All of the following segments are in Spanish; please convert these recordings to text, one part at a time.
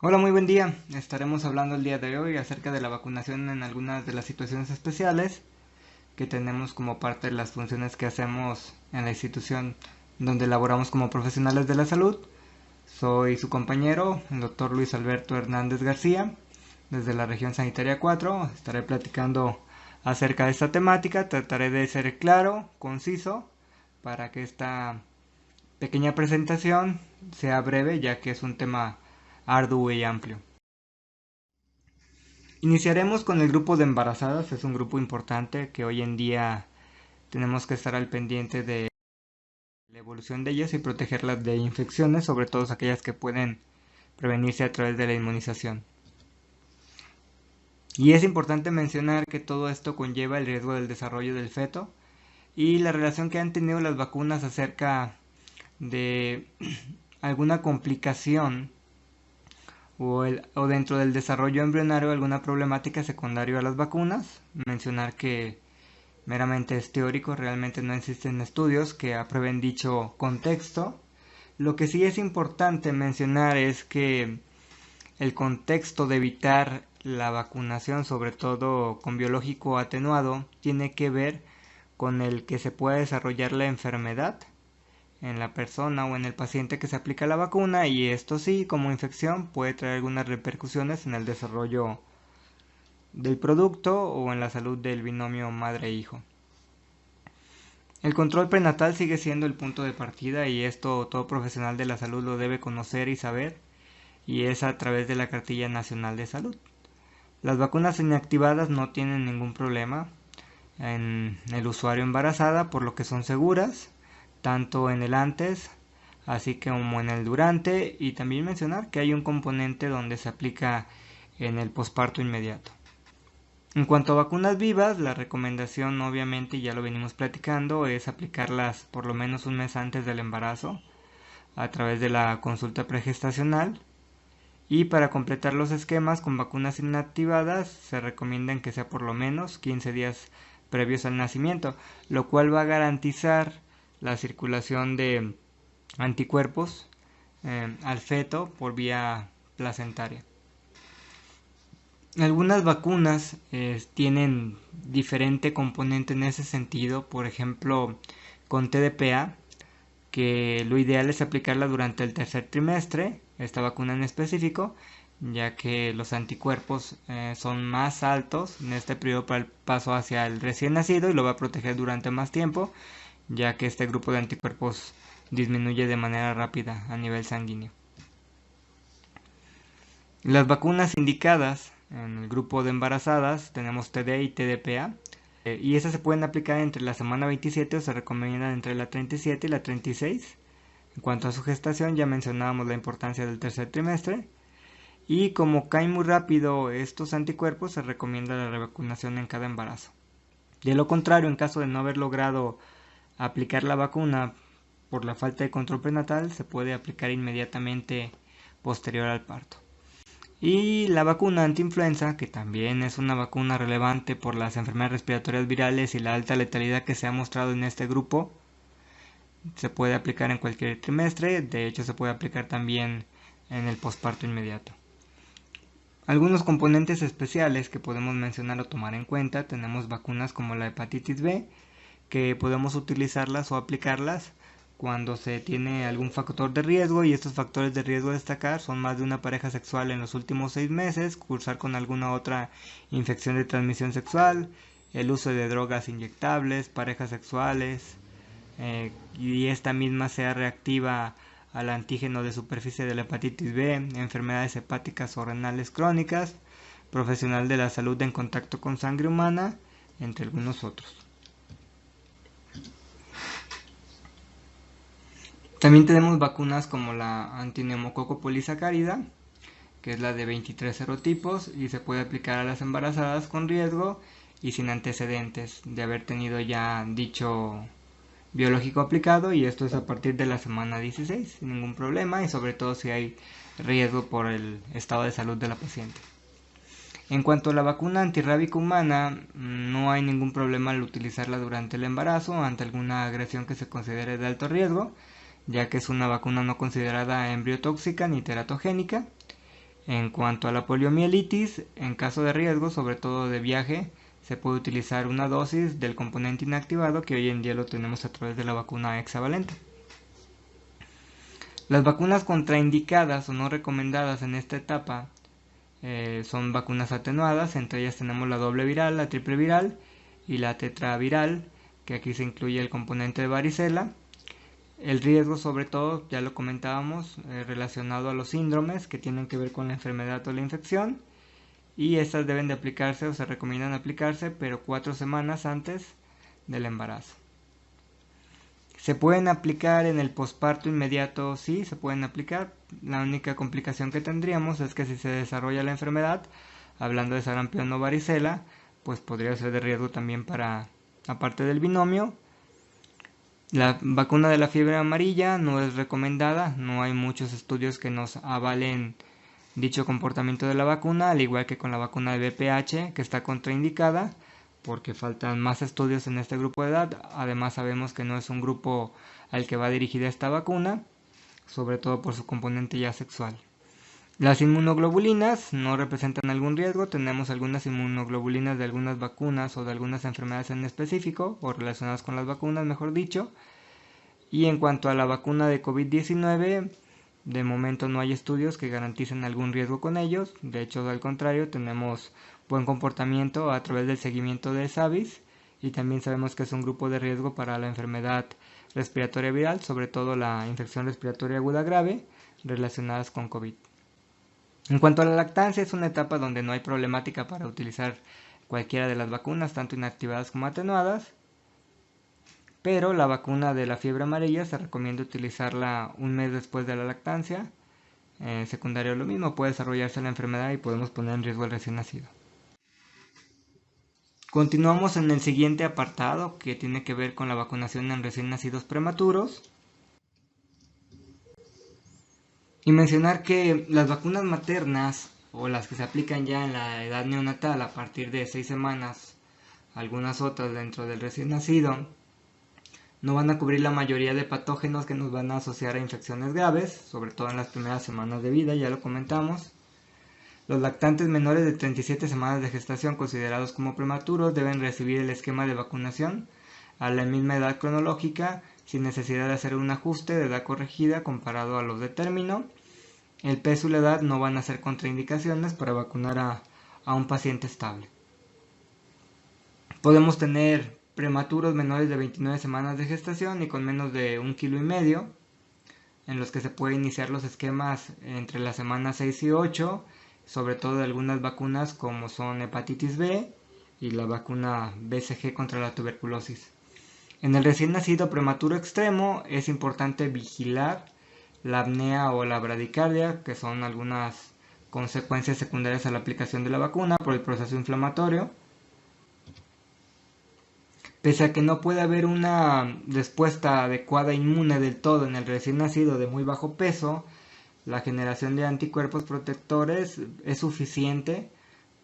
Hola, muy buen día. Estaremos hablando el día de hoy acerca de la vacunación en algunas de las situaciones especiales que tenemos como parte de las funciones que hacemos en la institución donde laboramos como profesionales de la salud. Soy su compañero, el doctor Luis Alberto Hernández García, desde la región sanitaria 4. Estaré platicando acerca de esta temática. Trataré de ser claro, conciso, para que esta pequeña presentación sea breve, ya que es un tema arduo y amplio. Iniciaremos con el grupo de embarazadas. Es un grupo importante que hoy en día tenemos que estar al pendiente de la evolución de ellas y protegerlas de infecciones, sobre todo aquellas que pueden prevenirse a través de la inmunización. Y es importante mencionar que todo esto conlleva el riesgo del desarrollo del feto y la relación que han tenido las vacunas acerca de alguna complicación o dentro del desarrollo embrionario alguna problemática secundaria a las vacunas. Mencionar que meramente es teórico, realmente no existen estudios que aprueben dicho contexto. Lo que sí es importante mencionar es que el contexto de evitar la vacunación, sobre todo con biológico atenuado, tiene que ver con el que se pueda desarrollar la enfermedad en la persona o en el paciente que se aplica la vacuna, y esto sí, como infección, puede traer algunas repercusiones en el desarrollo del producto o en la salud del binomio madre-hijo. El control prenatal sigue siendo el punto de partida, y esto todo profesional de la salud lo debe conocer y saber, y es a través de la Cartilla Nacional de Salud. Las vacunas inactivadas no tienen ningún problema en el usuario embarazada, por lo que son seguras, tanto en el antes así como en el durante, y también mencionar que hay un componente donde se aplica en el posparto inmediato. En cuanto a vacunas vivas, la recomendación, obviamente ya lo venimos platicando, es aplicarlas por lo menos un mes antes del embarazo a través de la consulta pregestacional, y para completar los esquemas con vacunas inactivadas se recomiendan que sea por lo menos 15 días previos al nacimiento, lo cual va a garantizar la circulación de anticuerpos al feto por vía placentaria. Algunas vacunas tienen diferente componente en ese sentido, por ejemplo con TDPA, que lo ideal es aplicarla durante el tercer trimestre, esta vacuna en específico, ya que los anticuerpos son más altos en este periodo para el paso hacia el recién nacido y lo va a proteger durante más tiempo, ya que este grupo de anticuerpos disminuye de manera rápida a nivel sanguíneo. Las vacunas indicadas en el grupo de embarazadas tenemos TD y TDPA, y esas se pueden aplicar entre la semana 27 o se recomiendan entre la 37 y la 36. En cuanto a su gestación, ya mencionábamos la importancia del tercer trimestre, y como caen muy rápido estos anticuerpos, se recomienda la revacunación en cada embarazo. De lo contrario, en caso de no haber logrado aplicar la vacuna por la falta de control prenatal, se puede aplicar inmediatamente posterior al parto. Y la vacuna antiinfluenza, que también es una vacuna relevante por las enfermedades respiratorias virales y la alta letalidad que se ha mostrado en este grupo, se puede aplicar en cualquier trimestre. De hecho, se puede aplicar también en el posparto inmediato. Algunos componentes especiales que podemos mencionar o tomar en cuenta: tenemos vacunas como la hepatitis B, que podemos utilizarlas o aplicarlas cuando se tiene algún factor de riesgo, y estos factores de riesgo a destacar son más de una pareja sexual en los últimos 6 meses, cursar con alguna otra infección de transmisión sexual, el uso de drogas inyectables, parejas sexuales, y esta misma sea reactiva al antígeno de superficie de la hepatitis B, enfermedades hepáticas o renales crónicas, profesional de la salud en contacto con sangre humana, entre algunos otros. También tenemos vacunas como la antineumococo polisacárida, que es la de 23 serotipos y se puede aplicar a las embarazadas con riesgo y sin antecedentes de haber tenido ya dicho biológico aplicado, y esto es a partir de la semana 16 sin ningún problema, y sobre todo si hay riesgo por el estado de salud de la paciente. En cuanto a la vacuna antirrábica humana, no hay ningún problema al utilizarla durante el embarazo ante alguna agresión que se considere de alto riesgo, ya que es una vacuna no considerada embriotóxica ni teratogénica. En cuanto a la poliomielitis, en caso de riesgo, sobre todo de viaje, se puede utilizar una dosis del componente inactivado que hoy en día lo tenemos a través de la vacuna hexavalente. Las vacunas contraindicadas o no recomendadas en esta etapa son vacunas atenuadas, entre ellas tenemos la doble viral, la triple viral y la tetraviral, que aquí se incluye el componente de varicela. El riesgo, sobre todo, ya lo comentábamos, relacionado a los síndromes que tienen que ver con la enfermedad o la infección, y estas deben de aplicarse o se recomiendan aplicarse, pero 4 semanas antes del embarazo. ¿Se pueden aplicar en el posparto inmediato? Sí, se pueden aplicar. La única complicación que tendríamos es que si se desarrolla la enfermedad, hablando de sarampión o varicela, pues podría ser de riesgo también para, aparte del binomio. La vacuna de la fiebre amarilla no es recomendada, no hay muchos estudios que nos avalen dicho comportamiento de la vacuna, al igual que con la vacuna de VPH, que está contraindicada, porque faltan más estudios en este grupo de edad. Además sabemos que no es un grupo al que va dirigida esta vacuna, sobre todo por su componente ya sexual. Las inmunoglobulinas no representan algún riesgo. Tenemos algunas inmunoglobulinas de algunas vacunas o de algunas enfermedades en específico, o relacionadas con las vacunas, mejor dicho. Y en cuanto a la vacuna de COVID-19, de momento no hay estudios que garanticen algún riesgo con ellos. De hecho, al contrario, tenemos buen comportamiento a través del seguimiento de SAVIS, y también sabemos que es un grupo de riesgo para la enfermedad respiratoria viral, sobre todo la infección respiratoria aguda grave relacionadas con COVID. En cuanto a la lactancia, es una etapa donde no hay problemática para utilizar cualquiera de las vacunas, tanto inactivadas como atenuadas, pero la vacuna de la fiebre amarilla se recomienda utilizarla un mes después de la lactancia. Secundario lo mismo, puede desarrollarse la enfermedad y podemos poner en riesgo al recién nacido. Continuamos en el siguiente apartado, que tiene que ver con la vacunación en recién nacidos prematuros. Y mencionar que las vacunas maternas, o las que se aplican ya en la edad neonatal a partir de 6 semanas, algunas otras dentro del recién nacido, no van a cubrir la mayoría de patógenos que nos van a asociar a infecciones graves, sobre todo en las primeras semanas de vida, ya lo comentamos. Los lactantes menores de 37 semanas de gestación considerados como prematuros deben recibir el esquema de vacunación a la misma edad cronológica, sin necesidad de hacer un ajuste de edad corregida comparado a los de término. El peso y la edad no van a ser contraindicaciones para vacunar a un paciente estable. Podemos tener prematuros menores de 29 semanas de gestación y con menos de 1,5 kg, en los que se puede iniciar los esquemas entre las semanas 6 y 8, sobre todo de algunas vacunas como son hepatitis B y la vacuna BCG contra la tuberculosis. En el recién nacido prematuro extremo es importante vigilar la apnea o la bradicardia, que son algunas consecuencias secundarias a la aplicación de la vacuna por el proceso inflamatorio. Pese a que no puede haber una respuesta adecuada inmune del todo en el recién nacido de muy bajo peso, la generación de anticuerpos protectores es suficiente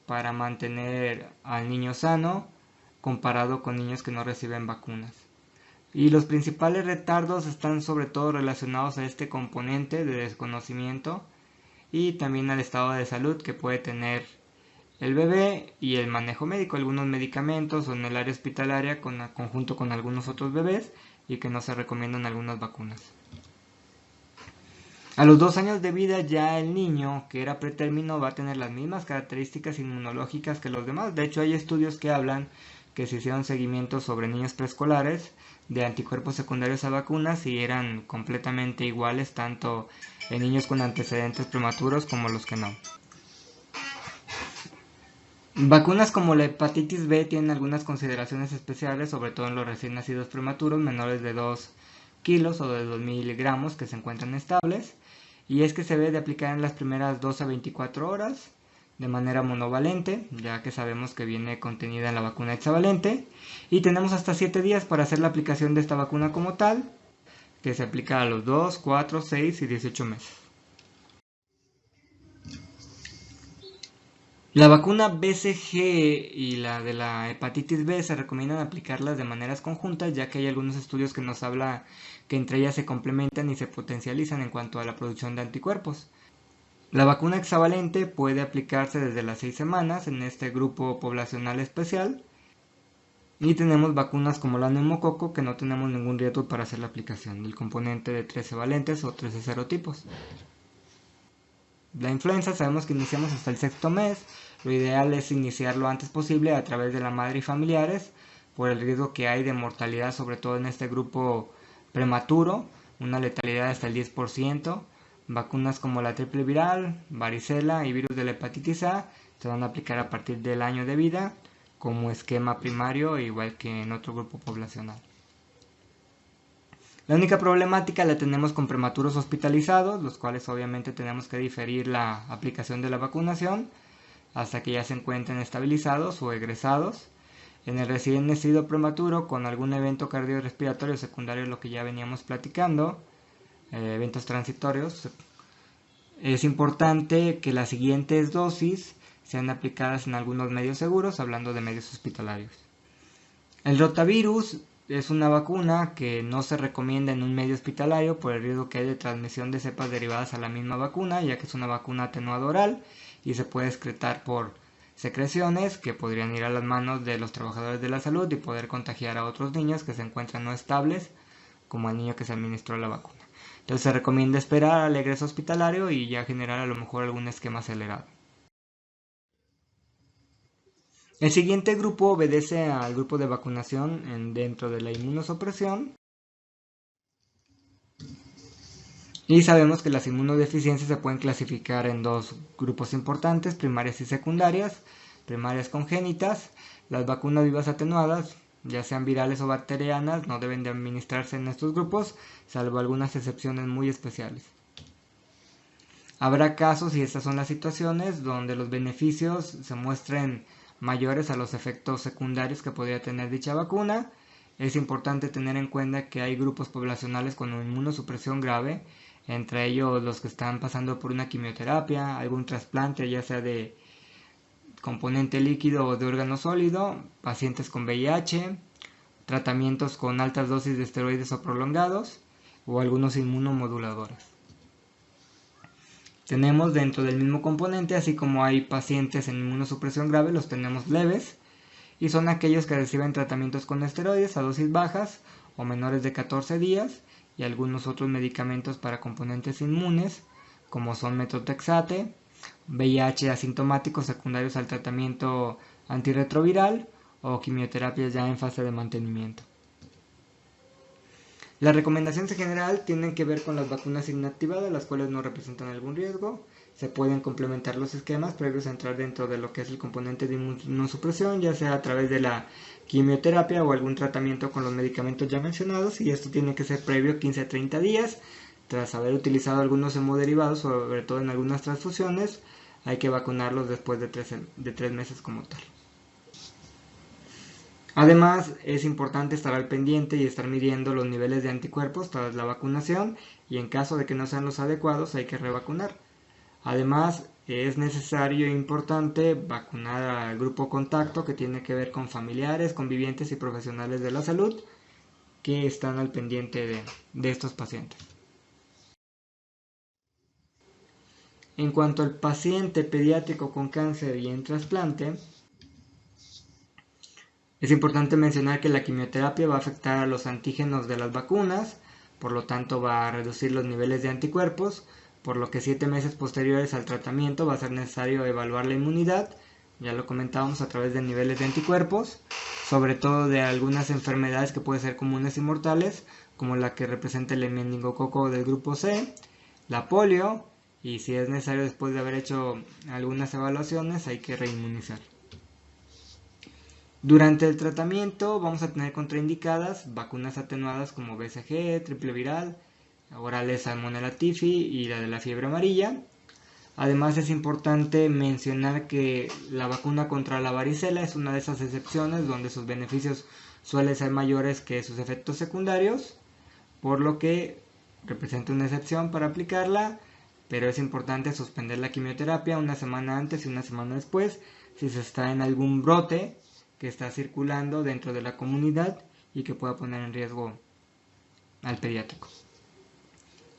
para mantener al niño sano comparado con niños que no reciben vacunas. Y los principales retardos están sobre todo relacionados a este componente de desconocimiento y también al estado de salud que puede tener el bebé y el manejo médico, algunos medicamentos o en el área hospitalaria conjunto con algunos otros bebés, y que no se recomiendan algunas vacunas. A los 2 años de vida ya el niño que era pretérmino va a tener las mismas características inmunológicas que los demás. De hecho hay estudios que hablan que se hicieron seguimientos sobre niños preescolares de anticuerpos secundarios a vacunas y eran completamente iguales tanto en niños con antecedentes prematuros como los que no. Vacunas como la hepatitis B tienen algunas consideraciones especiales, sobre todo en los recién nacidos prematuros menores de 2 kilos o de 2,000 gramos que se encuentran estables, y es que se debe de aplicar en las primeras 2 a 24 horas de manera monovalente, ya que sabemos que viene contenida en la vacuna hexavalente, y tenemos hasta 7 días para hacer la aplicación de esta vacuna como tal, que se aplica a los 2, 4, 6 y 18 meses. La vacuna BCG y la de la hepatitis B se recomiendan aplicarlas de maneras conjuntas, ya que hay algunos estudios que nos habla que entre ellas se complementan y se potencializan en cuanto a la producción de anticuerpos. La vacuna hexavalente puede aplicarse desde las 6 semanas en este grupo poblacional especial. Y tenemos vacunas como la neumococo que no tenemos ningún riesgo para hacer la aplicación del componente de 13 valentes o 13 serotipos. La influenza sabemos que iniciamos hasta el sexto mes. Lo ideal es iniciar lo antes posible a través de la madre y familiares por el riesgo que hay de mortalidad, sobre todo en este grupo prematuro, una letalidad hasta el 10%. Vacunas como la triple viral, varicela y virus de la hepatitis A se van a aplicar a partir del año de vida como esquema primario, igual que en otro grupo poblacional. La única problemática la tenemos con prematuros hospitalizados, los cuales obviamente tenemos que diferir la aplicación de la vacunación hasta que ya se encuentren estabilizados o egresados. En el recién nacido prematuro con algún evento cardiorrespiratorio secundario, lo que ya veníamos platicando, eventos transitorios, es importante que las siguientes dosis sean aplicadas en algunos medios seguros, hablando de medios hospitalarios. El rotavirus es una vacuna que no se recomienda en un medio hospitalario por el riesgo que hay de transmisión de cepas derivadas a la misma vacuna, ya que es una vacuna atenuada oral y se puede excretar por secreciones que podrían ir a las manos de los trabajadores de la salud y poder contagiar a otros niños que se encuentran no estables, como al niño que se administró la vacuna. Entonces se recomienda esperar al egreso hospitalario y ya generar a lo mejor algún esquema acelerado. El siguiente grupo obedece al grupo de vacunación dentro de la inmunosupresión. Y sabemos que las inmunodeficiencias se pueden clasificar en dos grupos importantes, primarias y secundarias. Primarias congénitas, las vacunas vivas atenuadas, ya sean virales o bacterianas, no deben de administrarse en estos grupos, salvo algunas excepciones muy especiales. Habrá casos, y estas son las situaciones, donde los beneficios se muestren mayores a los efectos secundarios que podría tener dicha vacuna. Es importante tener en cuenta que hay grupos poblacionales con inmunosupresión grave, entre ellos los que están pasando por una quimioterapia, algún trasplante ya sea de componente líquido o de órgano sólido, pacientes con VIH, tratamientos con altas dosis de esteroides o prolongados, o algunos inmunomoduladores. Tenemos dentro del mismo componente, así como hay pacientes en inmunosupresión grave, los tenemos leves, y son aquellos que reciben tratamientos con esteroides a dosis bajas o menores de 14 días, y algunos otros medicamentos para componentes inmunes, como son metotrexate, VIH asintomáticos secundarios al tratamiento antirretroviral o quimioterapias ya en fase de mantenimiento. Las recomendaciones en general tienen que ver con las vacunas inactivadas, las cuales no representan algún riesgo. Se pueden complementar los esquemas previos a entrar dentro de lo que es el componente de inmunosupresión, ya sea a través de la quimioterapia o algún tratamiento con los medicamentos ya mencionados, y esto tiene que ser previo 15 a 30 días. Tras haber utilizado algunos hemoderivados, sobre todo en algunas transfusiones, hay que vacunarlos después de 3 meses como tal. Además, es importante estar al pendiente y estar midiendo los niveles de anticuerpos tras la vacunación, y en caso de que no sean los adecuados hay que revacunar. Además, es necesario e importante vacunar al grupo contacto, que tiene que ver con familiares, convivientes y profesionales de la salud que están al pendiente de estos pacientes. En cuanto al paciente pediátrico con cáncer y en trasplante, es importante mencionar que la quimioterapia va a afectar a los antígenos de las vacunas, por lo tanto va a reducir los niveles de anticuerpos, por lo que 7 meses posteriores al tratamiento va a ser necesario evaluar la inmunidad, ya lo comentábamos, a través de niveles de anticuerpos, sobre todo de algunas enfermedades que pueden ser comunes y mortales, como la que representa el meningococo del grupo C, la polio, y si es necesario después de haber hecho algunas evaluaciones hay que reinmunizar. Durante el tratamiento vamos a tener contraindicadas vacunas atenuadas como BCG, triple viral, orales Salmonella typhi y la de la fiebre amarilla. Además es importante mencionar que la vacuna contra la varicela es una de esas excepciones donde sus beneficios suelen ser mayores que sus efectos secundarios, por lo que representa una excepción para aplicarla, pero es importante suspender la quimioterapia una semana antes y una semana después si se está en algún brote que está circulando dentro de la comunidad y que pueda poner en riesgo al pediátrico.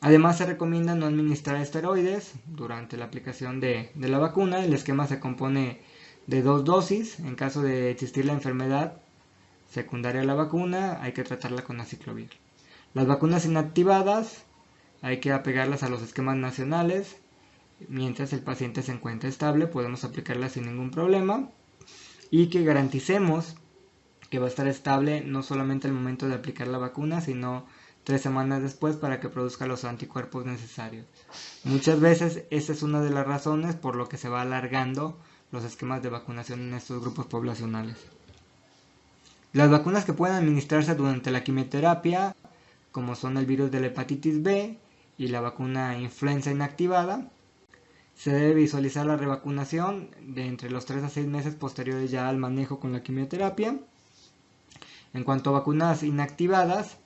Además se recomienda no administrar esteroides durante la aplicación de la vacuna. El esquema se compone de 2 dosis. En caso de existir la enfermedad secundaria a la vacuna, hay que tratarla con aciclovir. Las vacunas inactivadas hay que apegarlas a los esquemas nacionales. Mientras el paciente se encuentra estable, podemos aplicarlas sin ningún problema. Y que garanticemos que va a estar estable no solamente al momento de aplicar la vacuna, sino 3 semanas después para que produzca los anticuerpos necesarios. Muchas veces esa es una de las razones por lo que se va alargando los esquemas de vacunación en estos grupos poblacionales. Las vacunas que pueden administrarse durante la quimioterapia, como son el virus de la hepatitis B y la vacuna influenza inactivada, se debe visualizar la revacunación de entre los 3 a 6 meses posteriores ya al manejo con la quimioterapia. En cuanto a vacunas inactivadas,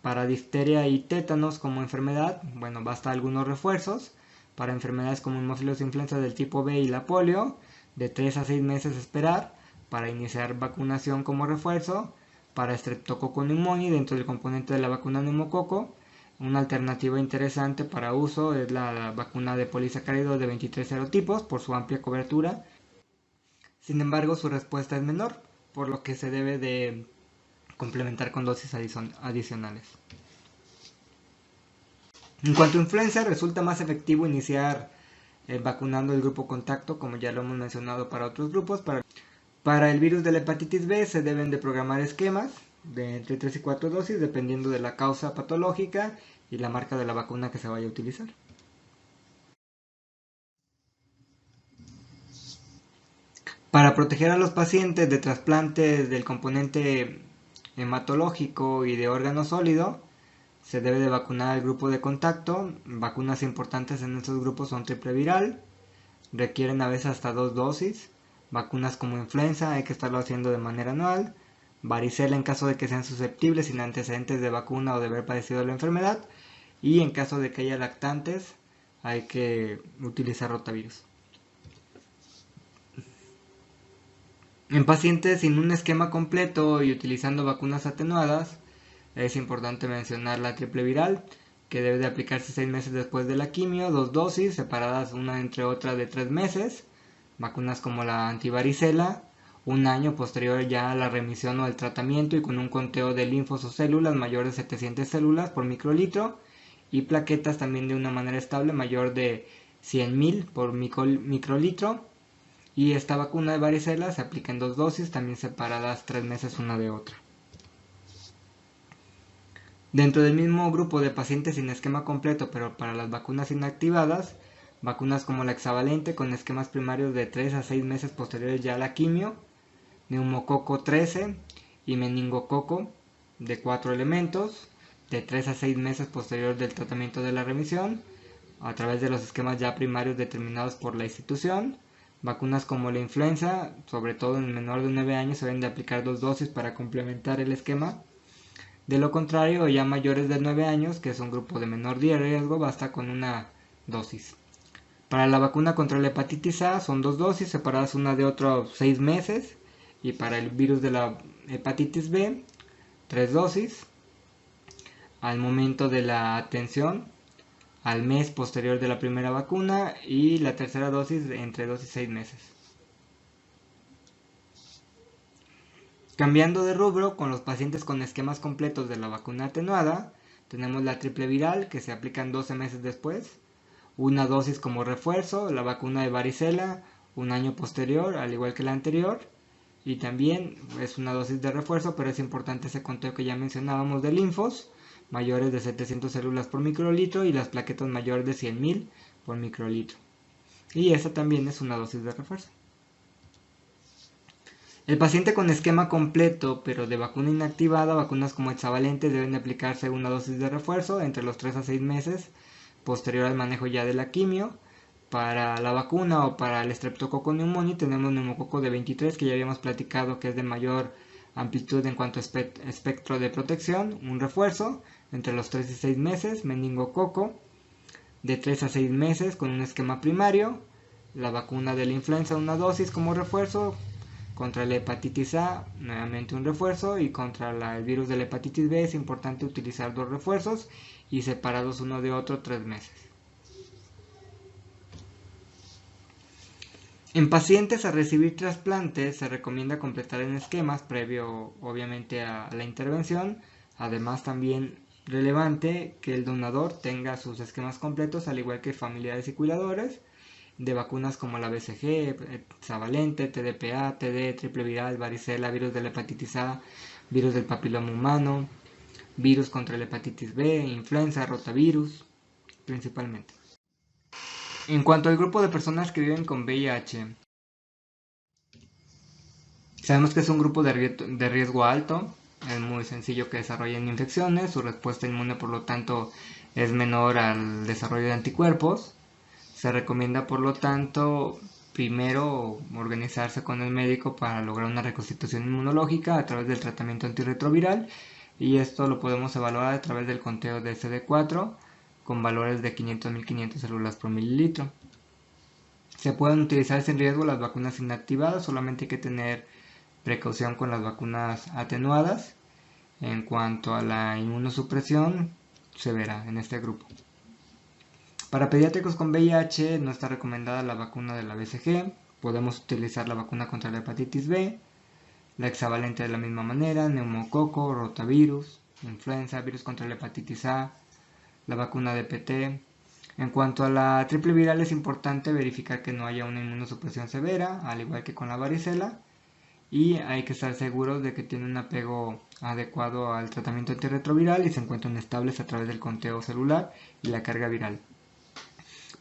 para difteria y tétanos como enfermedad, bueno, basta algunos refuerzos. Para enfermedades como hemófilos influenza del tipo B y la polio, de 3 a 6 meses esperar para iniciar vacunación como refuerzo. Para Streptococcus pneumoniae dentro del componente de la vacuna neumococo, una alternativa interesante para uso es la vacuna de polisacáridos de 23 serotipos por su amplia cobertura. Sin embargo, su respuesta es menor, por lo que se debe de complementar con dosis adicionales. En cuanto a influenza, resulta más efectivo iniciar vacunando el grupo contacto, como ya lo hemos mencionado para otros grupos. Para el virus de la hepatitis B se deben de programar esquemas de entre 3 y 4 dosis, dependiendo de la causa patológica y la marca de la vacuna que se vaya a utilizar. Para proteger a los pacientes de trasplantes del componente hematológico y de órgano sólido, se debe de vacunar al grupo de contacto. Vacunas importantes en estos grupos son triple viral, requieren a veces hasta 2 dosis. Vacunas como influenza hay que estarlo haciendo de manera anual. Varicela en caso de que sean susceptibles sin antecedentes de vacuna o de haber padecido la enfermedad. Y en caso de que haya lactantes hay que utilizar rotavirus. En pacientes sin un esquema completo y utilizando vacunas atenuadas, es importante mencionar la triple viral, que debe de aplicarse 6 meses después de la quimio, 2 dosis separadas una entre otra de 3 meses. Vacunas como la antivaricela, un año posterior ya a la remisión o al tratamiento y con un conteo de linfos o células mayor de 700 células por microlitro, y plaquetas también de una manera estable mayor de 100.000 por microlitro. Y esta vacuna de varicela se aplica en 2 dosis, también separadas 3 meses una de otra. Dentro del mismo grupo de pacientes sin esquema completo, pero para las vacunas inactivadas, vacunas como la hexavalente con esquemas primarios de 3 a 6 meses posteriores ya a la quimio, neumococo 13 y meningococo de 4 elementos, de 3 a 6 meses posterior del tratamiento de la remisión, a través de los esquemas ya primarios determinados por la institución. Vacunas como la influenza, sobre todo en menor de 9 años, se deben de aplicar 2 dosis para complementar el esquema. De lo contrario, ya mayores de 9 años, que es un grupo de menor riesgo, basta con una dosis. Para la vacuna contra la hepatitis A son 2 dosis separadas una de otra 6 meses. Y para el virus de la hepatitis B, 3 dosis. Al momento de la atención, al mes posterior de la primera vacuna, y la tercera dosis entre 2 y 6 meses. Cambiando de rubro, con los pacientes con esquemas completos de la vacuna atenuada, tenemos la triple viral que se aplican 12 meses después, una dosis como refuerzo, la vacuna de varicela un año posterior, al igual que la anterior, y también es una dosis de refuerzo, pero es importante ese conteo que ya mencionábamos de linfos, mayores de 700 células por microlitro y las plaquetas mayores de 100.000 por microlitro. Y esa también es una dosis de refuerzo. El paciente con esquema completo pero de vacuna inactivada, vacunas como hexavalente deben aplicarse una dosis de refuerzo entre los 3 a 6 meses posterior al manejo ya de la quimio. Para la vacuna o para el Streptococcus pneumoniae tenemos neumococo de 23 que ya habíamos platicado que es de mayor amplitud en cuanto a espectro de protección, un refuerzo entre los 3 y 6 meses, meningococo de 3 a 6 meses con un esquema primario, la vacuna de la influenza una dosis como refuerzo, contra la hepatitis A nuevamente un refuerzo y contra el virus de la hepatitis B es importante utilizar 2 refuerzos y separados uno de otro 3 meses. En pacientes a recibir trasplantes se recomienda completar en esquemas previo obviamente a la intervención. Además también relevante que el donador tenga sus esquemas completos al igual que familiares y cuidadores de vacunas como la BCG, hexavalente, TDPA, TD, triple viral, varicela, virus de la hepatitis A, virus del papiloma humano, virus contra la hepatitis B, influenza, rotavirus, principalmente. En cuanto al grupo de personas que viven con VIH, sabemos que es un grupo de riesgo alto, es muy sencillo que desarrollen infecciones, su respuesta inmune por lo tanto es menor al desarrollo de anticuerpos. Se recomienda por lo tanto primero organizarse con el médico para lograr una reconstitución inmunológica a través del tratamiento antirretroviral y esto lo podemos evaluar a través del conteo de CD4 con valores de 500-1500 células por mililitro. Se pueden utilizar sin riesgo las vacunas inactivadas, solamente hay que tener precaución con las vacunas atenuadas. En cuanto a la inmunosupresión severa en este grupo. Para pediátricos con VIH no está recomendada la vacuna de la BCG, podemos utilizar la vacuna contra la hepatitis B, la hexavalente de la misma manera, neumococo, rotavirus, influenza, virus contra la hepatitis A, la vacuna de PT. En cuanto a la triple viral es importante verificar que no haya una inmunosupresión severa, al igual que con la varicela, y hay que estar seguros de que tienen un apego adecuado al tratamiento antirretroviral y se encuentran estables a través del conteo celular y la carga viral.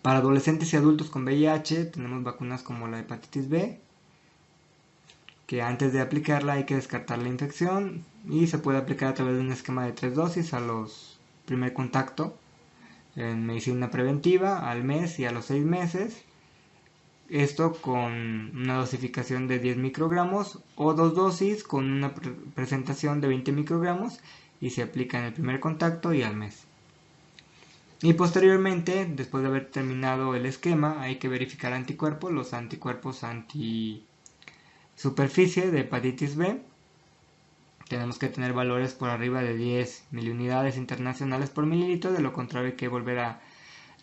Para adolescentes y adultos con VIH tenemos vacunas como la hepatitis B, que antes de aplicarla hay que descartar la infección y se puede aplicar a través de un esquema de 3 dosis a los primer contacto en medicina preventiva al mes y a los 6 meses. Esto con una dosificación de 10 microgramos o 2 dosis con una presentación de 20 microgramos y se aplica en el primer contacto y al mes. Y posteriormente, después de haber terminado el esquema, hay que verificar anticuerpos, los anticuerpos anti-superficie de hepatitis B. Tenemos que tener valores por arriba de 10 miliunidades internacionales por mililitro, de lo contrario hay que volver a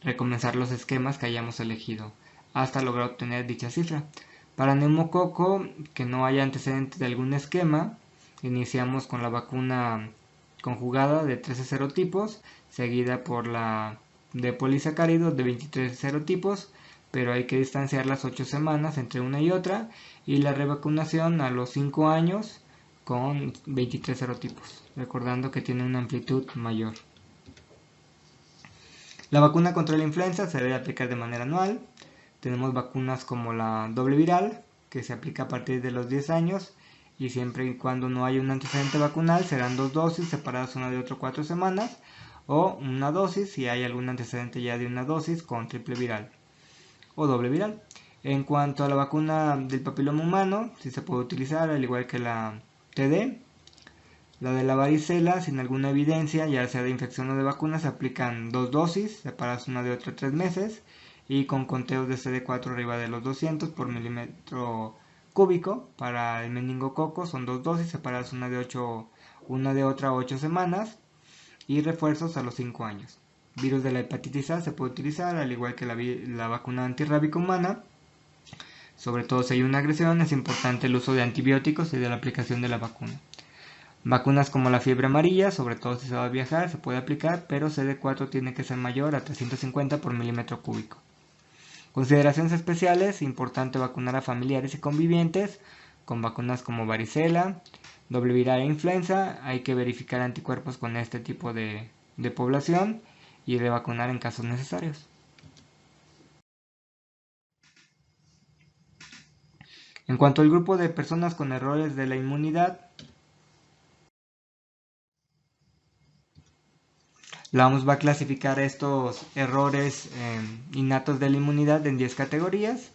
recomenzar los esquemas que hayamos elegido hasta lograr obtener dicha cifra. Para neumococo, que no haya antecedentes de algún esquema, iniciamos con la vacuna conjugada de 13 serotipos, seguida por la de polisacáridos de 23 serotipos, pero hay que distanciarlas 8 semanas entre una y otra, y la revacunación a los 5 años con 23 serotipos, recordando que tiene una amplitud mayor. La vacuna contra la influenza se debe aplicar de manera anual. Tenemos vacunas como la doble viral, que se aplica a partir de los 10 años y siempre y cuando no haya un antecedente vacunal serán 2 dosis separadas una de otra 4 semanas o una dosis si hay algún antecedente ya de una dosis con triple viral o doble viral. En cuanto a la vacuna del papiloma humano, sí se puede utilizar al igual que la TD. La de la varicela, sin alguna evidencia, ya sea de infección o de vacuna, se aplican 2 dosis separadas una de otra 3 meses y con conteos de CD4 arriba de los 200 por milímetro cúbico. Para el meningococo son 2 dosis separadas una de otra 8 semanas y refuerzos a los 5 años. Virus de la hepatitis A se puede utilizar al igual que la vacuna antirrábica humana. Sobre todo si hay una agresión es importante el uso de antibióticos y de la aplicación de la vacuna. Vacunas como la fiebre amarilla, sobre todo si se va a viajar, se puede aplicar, pero CD4 tiene que ser mayor a 350 por milímetro cúbico. Consideraciones especiales, importante vacunar a familiares y convivientes con vacunas como varicela, doble viral e influenza. Hay que verificar anticuerpos con este tipo de población y revacunar en casos necesarios. En cuanto al grupo de personas con errores de la inmunidad, la OMS va a clasificar estos errores innatos de la inmunidad en 10 categorías.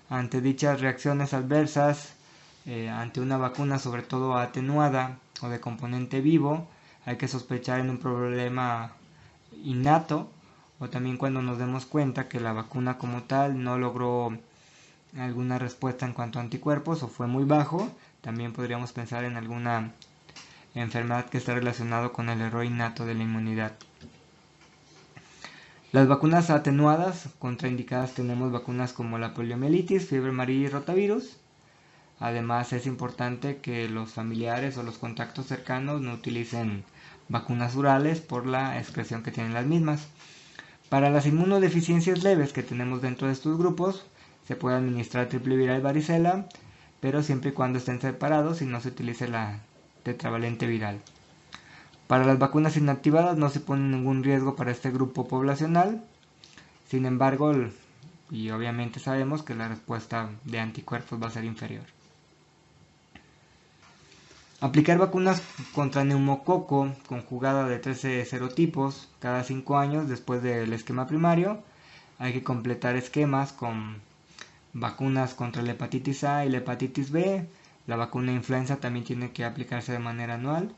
Ante dichas reacciones adversas, ante una vacuna sobre todo atenuada o de componente vivo, hay que sospechar en un problema innato o también cuando nos demos cuenta que la vacuna como tal no logró alguna respuesta en cuanto a anticuerpos o fue muy bajo. También podríamos pensar en alguna enfermedad que esté relacionada con el error innato de la inmunidad. Las vacunas atenuadas, contraindicadas tenemos vacunas como la poliomielitis, fiebre amarilla y rotavirus. Además es importante que los familiares o los contactos cercanos no utilicen vacunas orales por la excreción que tienen las mismas. Para las inmunodeficiencias leves que tenemos dentro de estos grupos, se puede administrar triple viral varicela, pero siempre y cuando estén separados y no se utilice la tetravalente viral. Para las vacunas inactivadas no se pone ningún riesgo para este grupo poblacional. Sin embargo, y obviamente sabemos que la respuesta de anticuerpos va a ser inferior. Aplicar vacunas contra neumococo conjugada de 13 serotipos cada 5 años después del esquema primario. Hay que completar esquemas con vacunas contra la hepatitis A y la hepatitis B. La vacuna influenza también tiene que aplicarse de manera anual.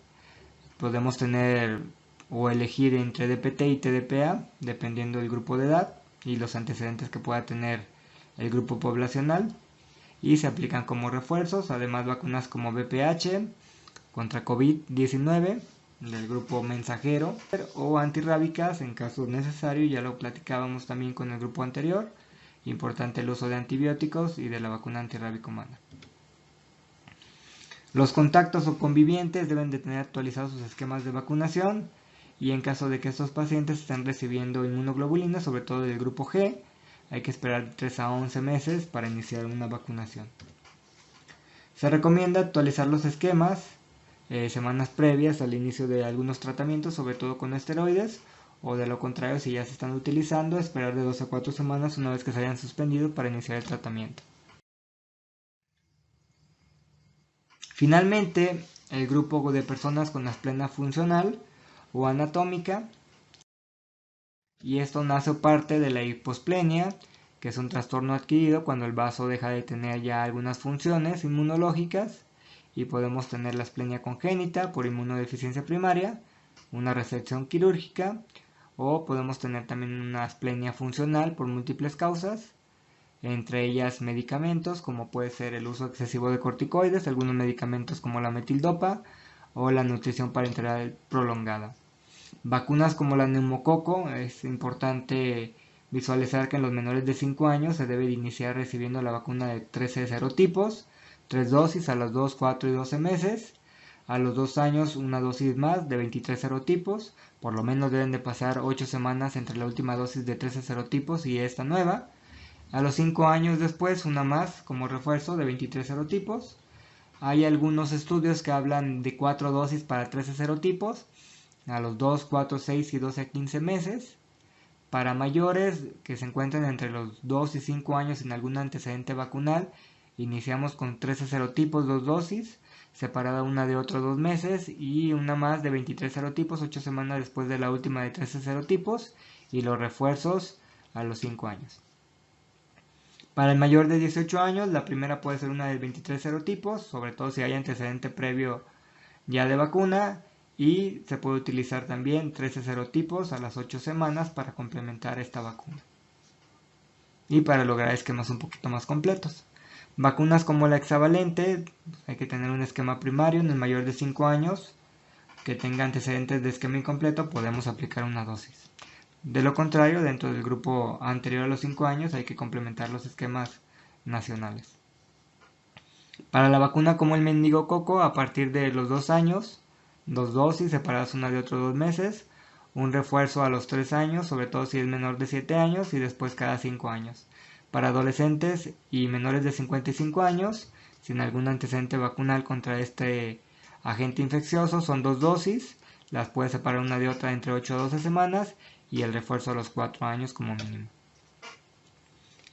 Podemos tener o elegir entre DPT y TDPA dependiendo del grupo de edad y los antecedentes que pueda tener el grupo poblacional, y se aplican como refuerzos. Además, vacunas como VPH contra COVID-19 del grupo mensajero o antirrábicas en caso necesario, ya lo platicábamos también con el grupo anterior. Importante el uso de antibióticos y de la vacuna antirrábica humana. Los contactos o convivientes deben de tener actualizados sus esquemas de vacunación, y en caso de que estos pacientes estén recibiendo inmunoglobulinas, sobre todo del grupo G, hay que esperar 3 a 11 meses para iniciar una vacunación. Se recomienda actualizar los esquemas semanas previas al inicio de algunos tratamientos, sobre todo con esteroides, o de lo contrario, si ya se están utilizando, esperar de 2 a 4 semanas una vez que se hayan suspendido para iniciar el tratamiento. Finalmente, el grupo de personas con asplenia funcional o anatómica, y esto nace parte de la hiposplenia, que es un trastorno adquirido cuando el vaso deja de tener ya algunas funciones inmunológicas, y podemos tener la asplenia congénita por inmunodeficiencia primaria, una resección quirúrgica, o podemos tener también una asplenia funcional por múltiples causas, entre ellas medicamentos, como puede ser el uso excesivo de corticoides, algunos medicamentos como la metildopa o la nutrición parenteral prolongada. Vacunas como la neumococo, es importante visualizar que en los menores de 5 años se debe de iniciar recibiendo la vacuna de 13 serotipos, 3 dosis a los 2, 4 y 12 meses. A los 2 años una dosis más de 23 serotipos, por lo menos deben de pasar 8 semanas entre la última dosis de 13 serotipos y esta nueva. A los 5 años después una más como refuerzo de 23 serotipos. Hay algunos estudios que hablan de 4 dosis para 13 serotipos a los 2, 4, 6 y 12 a 15 meses. Para mayores que se encuentran entre los 2 y 5 años sin algún antecedente vacunal, iniciamos con 13 serotipos, 2 dosis, separada una de otros 2 meses, y una más de 23 serotipos 8 semanas después de la última de 13 serotipos, y los refuerzos a los 5 años. Para el mayor de 18 años, la primera puede ser una de 23 serotipos, sobre todo si hay antecedente previo ya de vacuna, y se puede utilizar también 13 serotipos a las 8 semanas para complementar esta vacuna y para lograr esquemas un poquito más completos. Vacunas como la hexavalente, hay que tener un esquema primario en el mayor de 5 años que tenga antecedentes de esquema incompleto, podemos aplicar una dosis. De lo contrario, dentro del grupo anterior a los 5 años hay que complementar los esquemas nacionales. Para la vacuna como el meningococo, a partir de los 2 años, 2 dosis separadas una de otros 2 meses, un refuerzo a los 3 años, sobre todo si es menor de 7 años, y después cada 5 años. Para adolescentes y menores de 55 años, sin algún antecedente vacunal contra este agente infeccioso, son 2 dosis, las puede separar una de otra entre 8 a 12 semanas, y el refuerzo a los 4 años como mínimo.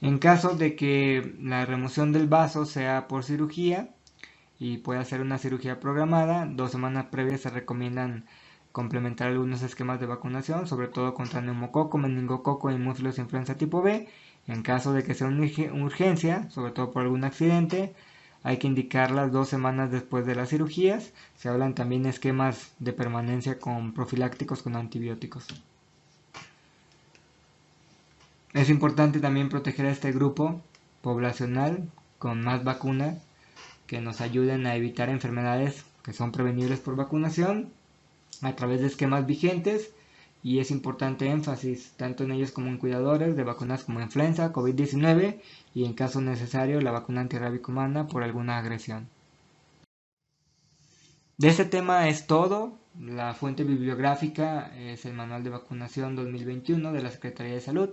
En caso de que la remoción del vaso sea por cirugía y pueda ser una cirugía programada, 2 semanas previas se recomiendan complementar algunos esquemas de vacunación, sobre todo contra neumococo, meningococo y mófilos influenza tipo B. En caso de que sea una urgencia, sobre todo por algún accidente, hay que indicarlas 2 semanas después de las cirugías. Se hablan también esquemas de permanencia con profilácticos con antibióticos. Es importante también proteger a este grupo poblacional con más vacunas que nos ayuden a evitar enfermedades que son prevenibles por vacunación a través de esquemas vigentes y es importante énfasis tanto en ellos como en cuidadores de vacunas como influenza, COVID-19 y en caso necesario la vacuna antirrábica humana por alguna agresión. De este tema es todo. La fuente bibliográfica es el Manual de Vacunación 2021 de la Secretaría de Salud.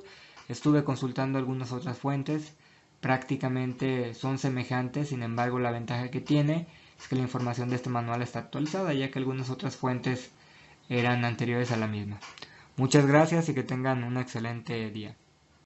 Estuve consultando algunas otras fuentes, prácticamente son semejantes, sin embargo la ventaja que tiene es que la información de este manual está actualizada, ya que algunas otras fuentes eran anteriores a la misma. Muchas gracias y que tengan un excelente día.